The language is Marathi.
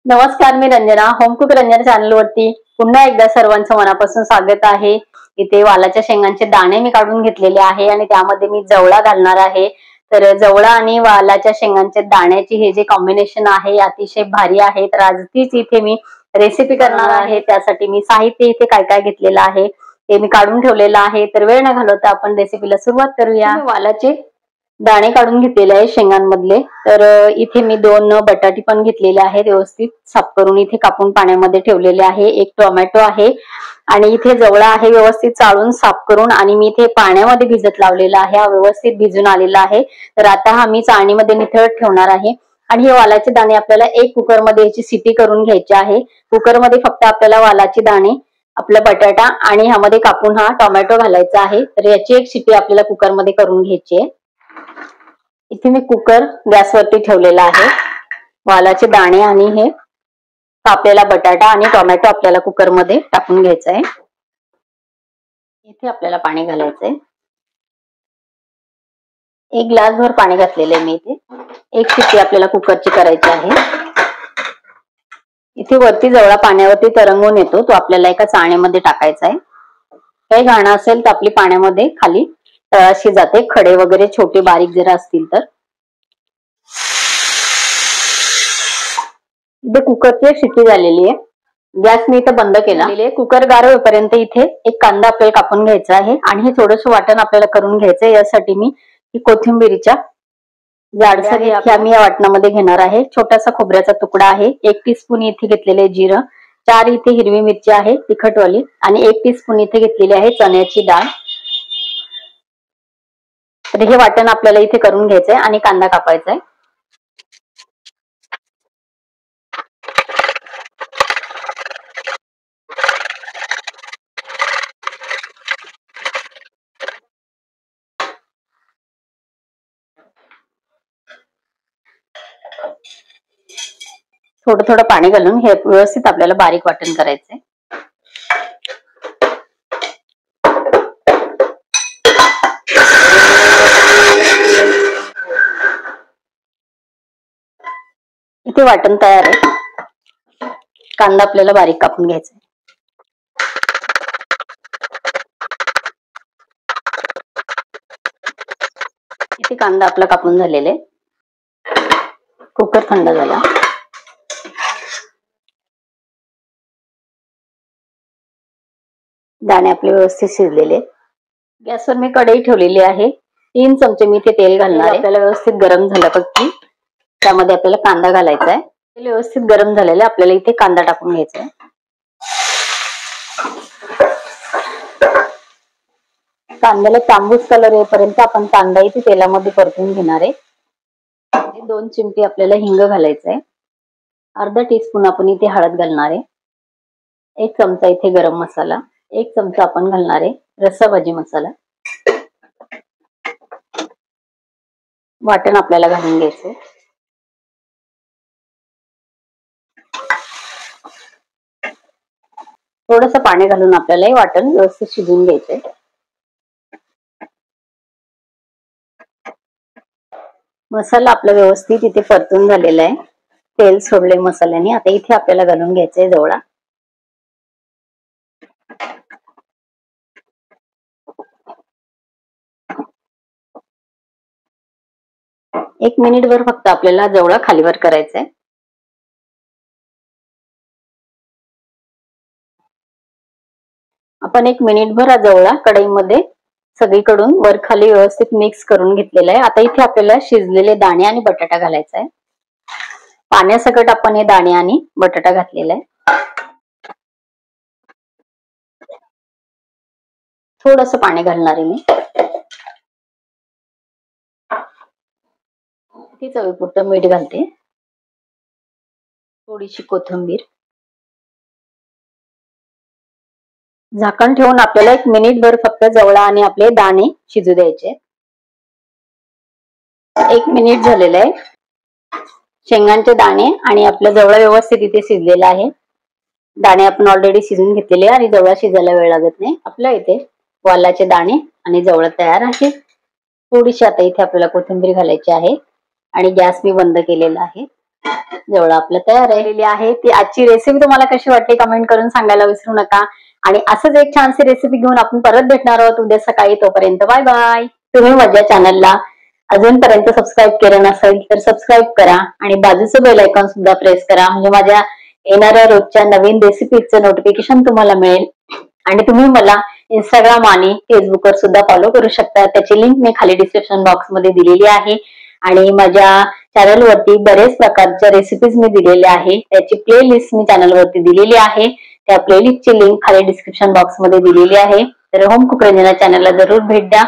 नमस्कार, मी Ranjana. Home cook Ranjana channel वरती पुन्हा एकदा सर्वांचं मनापासून स्वागत आहे. इथे वालाच्या शेंगांचे दाणे मी काढून घेतलेले आहे आणि त्यामध्ये मी जवळा घालणार आहे. तर जवळा आणि वालाच्या शेंगांच्या दाण्याची हे जे कॉम्बिनेशन आहे अतिशय भारी आहे. तर आज तीच इथे मी रेसिपी करणार आहे. त्यासाठी मी साहित्य इथे काय काय घेतलेलं आहे ते मी काढून ठेवलेलं आहे. तर वेळ न घालवता आपण रेसिपीला सुरुवात करूया. वालाचे दाणे काढून घेतलेले आहे शेंगांमधले. तर इथे मी 2 बटाटे पण घेतलेले आहेत, व्यवस्थित साफ करून इथे कापून पाण्यामध्ये ठेवलेले आहे. एक टोमॅटो आहे आणि इथे जवळा आहे, व्यवस्थित चाळून साफ करून आणि मी इथे पाण्यामध्ये भिजत लावलेला आहे. हा व्यवस्थित भिजून आलेला आहे. तर आता हा मी चाळणीमध्ये निथळत ठेवणार आहे. आणि हे वालाचे दाणे आपल्याला एक कुकरमध्ये याची सिटी करून घ्यायची आहे. कुकरमध्ये फक्त आपल्याला वालाचे दाणे, आपला बटाटा आणि ह्यामध्ये कापून हा टोमॅटो घालायचा आहे. तर याची एक सिटी आपल्याला कुकरमध्ये करून घ्यायची आहे. इथे मी कुकर गॅसवरती ठेवलेला आहे. वालाचे दाणे आणि हे कापलेला बटाटा आणि टोमॅटो आपल्याला कुकरमध्ये टाकून घ्यायचं आहे. इथे आपल्याला पाणी घालायचंय. 1 ग्लासभर पाणी घातलेलं आहे मी इथे. एक शिट्टी आपल्याला कुकरची करायची आहे. इथे वरती जवळा पाण्यावरती तरंगून येतो, तो आपल्याला एका चाळणीमध्ये टाकायचा आहे. काही घाण असेल तर आपली पाण्यामध्ये खाली तळाशी जाते, खडे वगैरे छोटे बारीक जरा असतील तर. इथे कुकरची एक शिट्टी झालेली आहे. गॅस मी इथे बंद केला. कुकर गार होईपर्यंत इथे एक कांदा आपल्याला कापून घ्यायचा आहे आणि हे थोडंसं वाटण आपल्याला करून घ्यायचंय. यासाठी मी कोथिंबीरीच्या जाडसर मी या वाटणामध्ये घेणार आहे. छोटासा खोबऱ्याचा तुकडा आहे, 1 टीस्पून इथे घेतलेले जिरं, 4 इथे हिरवी मिरची आहे तिखटवाली आणि 1 टीस्पून इथे घेतलेली आहे चण्याची डाळ. तर हे वाटण आपल्याला इथे करून घ्यायचंय आणि कांदा कापायचा आहे. थोडं थोडं पाणी घालून हे व्यवस्थित आपल्याला बारीक वाटण करायचंय. इथे वाटण तयार आहे. कांदा आपल्याला बारीक कापून घ्यायचा आहे. इथे कांदा आपला कापून झालेला आहे. कुकर थंड झाला. दाणे आपले व्यवस्थित शिजलेले. गॅसवर मी कढई ठेवलेली आहे. 3 चमचे मी इथे तेल घालणार आहे. आपल्याला व्यवस्थित गरम झालं की त्यामध्ये आपल्याला कांदा घालायचा आहे. तेल व्यवस्थित गरम झालेलं, आपल्याला इथे कांदा टाकून घ्यायचा आहे. कांद्याला तांबूस कलर येईपर्यंत आपण कांदा इथे तेलामध्ये परतून घेणार आहे. 2 चिमटे आपल्याला हिंग घालायचं आहे. अर्धा टीस्पून आपण इथे हळद घालणार आहे. 1 चमचा इथे गरम मसाला, 1 चमचा आपण घालणार आहे रस्सा भाजी मसाला. वाटण आपल्याला घालून घ्यायचं. थोडंसं पाणी घालून आपल्याला हे वाटण व्यवस्थित शिजवून घ्यायचंय. मसाला आपला व्यवस्थित इथे परतून झालेला आहे. तेल सोडले मसाल्याने. आता इथे आपल्याला घालून घ्यायचंय जवळा. एक मिनिटभर फक्त आपल्याला जवळा खालीवर करायचा आहे. आपण 1 मिनिटभर जवळा कढईमध्ये सगळीकडून वर खाली व्यवस्थित मिक्स करून घेतलेला आहे. आता इथे आपल्याला शिजलेले दाणे आणि बटाटा घालायचा आहे. पाण्यासकट आपण हे दाणे आणि बटाटा घातलेला आहे. थोडंसं पाणी घालणार आहे मी. ती चवीपुरतं मीठ घालते. थोडीशी कोथिंबीर. झाकण ठेवून आपल्याला 1 मिनिटभर फक्त जवळा आणि आपले दाणे शिजू द्यायचे. 1 मिनिट झालेलं आहे. शेंगांचे दाणे आणि आपला जवळा व्यवस्थित इथे शिजलेला आहे. दाणे आपण ऑलरेडी शिजून घेतलेले आणि जवळा शिजायला वेळ लागत नाही. आपल्या इथे वालाचे दाणे आणि जवळा तयार आहे. थोडीशी आता इथे आपल्याला कोथिंबीर घालायची आहे आणि गॅस मी बंद केलेला आहे. जवळ आपलं तयार राहिलेली आहे. ती आजची रेसिपी तुम्हाला कशी वाटली कमेंट करून सांगायला विसरू नका. आणि असंच एक छानशी रेसिपी घेऊन आपण परत भेटणार आहोत उद्या सकाळी. तोपर्यंत बाय बाय. तुम्ही माझ्या चॅनलला अजूनपर्यंत सबस्क्राईब केलं नसेल तर सबस्क्राईब करा आणि बाजूचं बेल आयकॉन सुद्धा प्रेस करा, म्हणजे माझ्या येणाऱ्या रोजच्या नवीन रेसिपीचं नोटिफिकेशन तुम्हाला मिळेल. आणि तुम्ही मला इंस्टाग्राम आणि फेसबुकवर सुद्धा फॉलो करू शकता. त्याची लिंक मी खाली डिस्क्रिप्शन बॉक्स मध्ये दिलेली आहे. आणि माझ्या चॅनलवरती बरेच प्रकारच्या रेसिपीज मी दिलेल्या आहे. त्याची प्लेलिस्ट मी चॅनलवरती दिलेली आहे. त्या प्लेलिस्टची लिंक खाली डिस्क्रिप्शन बॉक्स मध्ये दिलेली आहे. तर होम कुक रंजना चॅनलला जरूर भेट द्या.